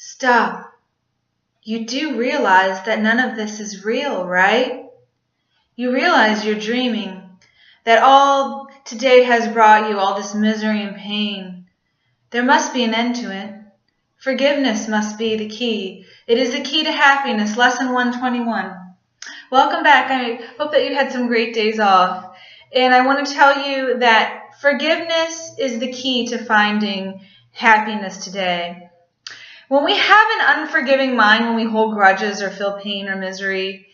Stop. You do realize that none of this is real, right? You realize you're dreaming, that all today has brought you all this misery and pain. There must be an end to it. Forgiveness must be the key. It is the key to happiness. Lesson 121. Welcome back. I hope that you had some great days off. And I want to tell you that forgiveness is the key to finding happiness today. When we have an unforgiving mind, when we hold grudges or feel pain or misery,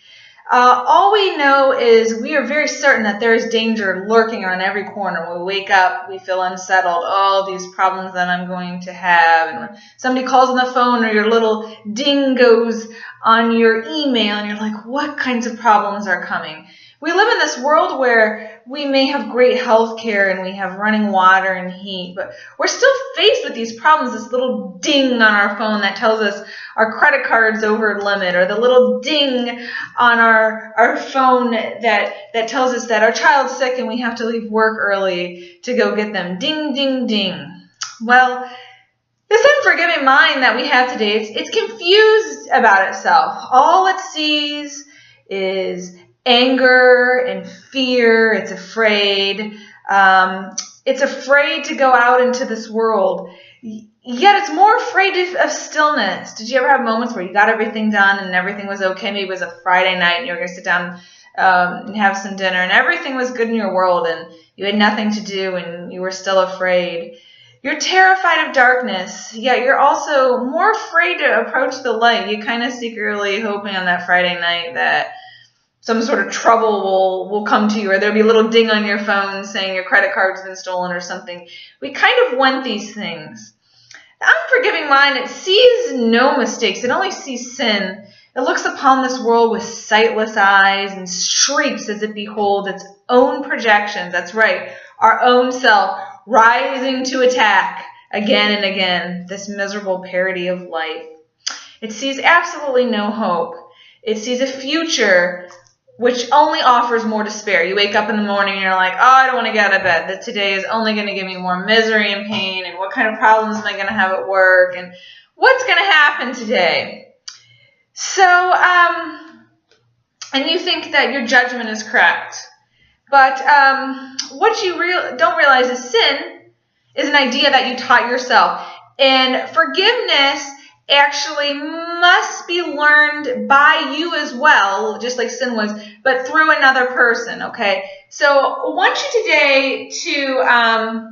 all we know is we are very certain that there is danger lurking around every corner. When we wake up, we feel unsettled. Oh, these problems that I'm going to have. And when somebody calls on the phone or your little ding goes on your email and you're like, what kinds of problems are coming? We live in this world where we may have great health care and we have running water and heat, but we're still faced with these problems, this little ding on our phone that tells us our credit card's over limit, or the little ding on our phone that tells us that our child's sick and we have to leave work early to go get them. Ding, ding, ding. Well, this unforgiving mind that we have today, it's confused about itself. All it sees is anger and fear. It's afraid. It's afraid to go out into this world. Yet it's more afraid of stillness. Did you ever have moments where you got everything done and everything was okay? Maybe it was a Friday night and you were going to sit down and have some dinner and everything was good in your world and you had nothing to do and you were still afraid. You're terrified of darkness, yet you're also more afraid to approach the light. You kind of secretly hoping on that Friday night that some sort of trouble will come to you, or there'll be a little ding on your phone saying your credit card's been stolen or something. We kind of want these things. The unforgiving mind, it sees no mistakes. It only sees sin. It looks upon this world with sightless eyes and shrieks as it beholds its own projections. That's right, our own self rising to attack again and again, this miserable parody of life. It sees absolutely no hope. It sees a future which only offers more despair. You wake up in the morning and you're like, oh, I don't want to get out of bed. That today is only going to give me more misery and pain, and what kind of problems am I going to have at work, and what's going to happen today? So, and you think that your judgment is correct. But what you don't realize is sin is an idea that you taught yourself. And forgiveness actually must be learned by you as well, just like sin was, but through another person, okay? So I want you today to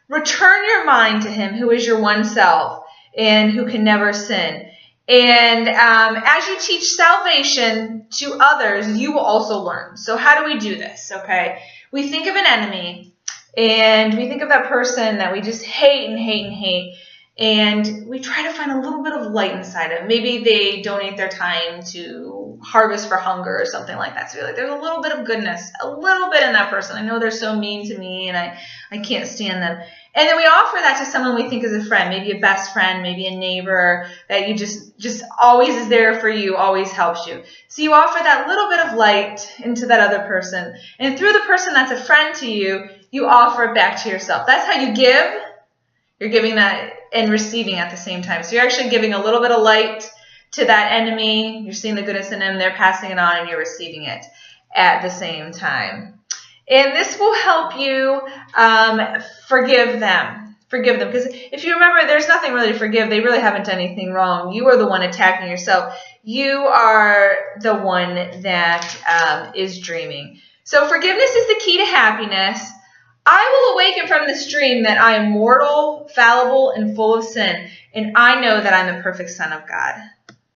return your mind to him who is your one self and who can never sin. And as you teach salvation to others, you will also learn. So how do we do this, okay? We think of an enemy, and we think of that person that we just hate and hate and hate. And we try to find a little bit of light inside of them. Maybe they donate their time to Harvest for Hunger or something like that. So you're like, there's a little bit of goodness, a little bit in that person. I know they're so mean to me and I can't stand them. And then we offer that to someone we think is a friend, maybe a best friend, maybe a neighbor that you just always is there for you, always helps you. So you offer that little bit of light into that other person. And through the person that's a friend to you, you offer it back to yourself. That's how you give. You're giving that and receiving at the same time. So you're actually giving a little bit of light to that enemy. You're seeing the goodness in them. They're passing it on and you're receiving it at the same time. And this will help you forgive them. Forgive them. Because if you remember, there's nothing really to forgive. They really haven't done anything wrong. You are the one attacking yourself. You are the one that is dreaming. So forgiveness is the key to happiness. I will awaken from this dream that I am mortal, fallible, and full of sin, and I know that I'm the perfect Son of God.